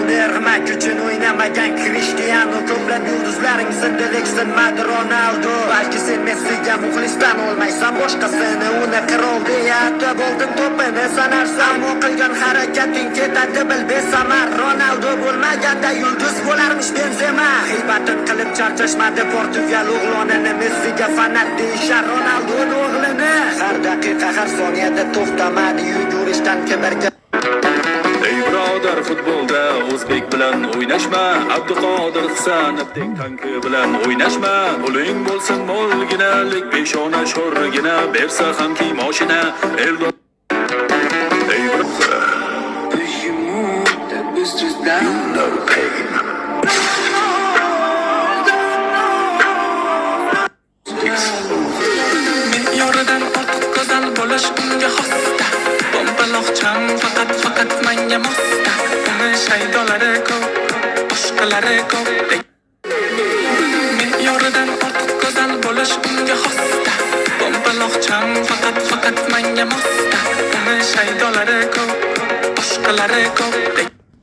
Futbolni irmak uchun o'ynamagan Cristiano, ko'plab yulduzlaring sindi lekin Ronaldo. Balki sen Messiga muxlisdan olmaysan, boshqasini uni qirol deya atab oldin to'pini sanarsan. U qilgan harakating ketadi bil besamar. Ronaldo bo'lmaganda yulduz bo'larmish Benzema. G'iybatin qilib charchashmadi Portugal o'g'lonini, Messiga fanat deyishar Ronaldo o'g'lini. Har daqiqa har soniyada to'xtamadi yugurishdan kibrga. Ey birodar, futbolda o'zbek bilan o'ynashma, Abduqodir Husanovdek tanki bilan o'ynashma. Puling bo'lsin molginalik, peshona sho'rgina, bersa hamki mashina. Ey birodar, no pain. Me'yoridan ortiq go'zal bo'lish unga xosta. Pompaloqcham faqat menga mosta. Uni shaydolari ko'p, boshqalari ko'p. Me'yoridan ortiq go'zal bo'lish unga xosta. Pompaloqcham faqat menga mosta. Uni shaydolari ko'p, boshqalari ko'p.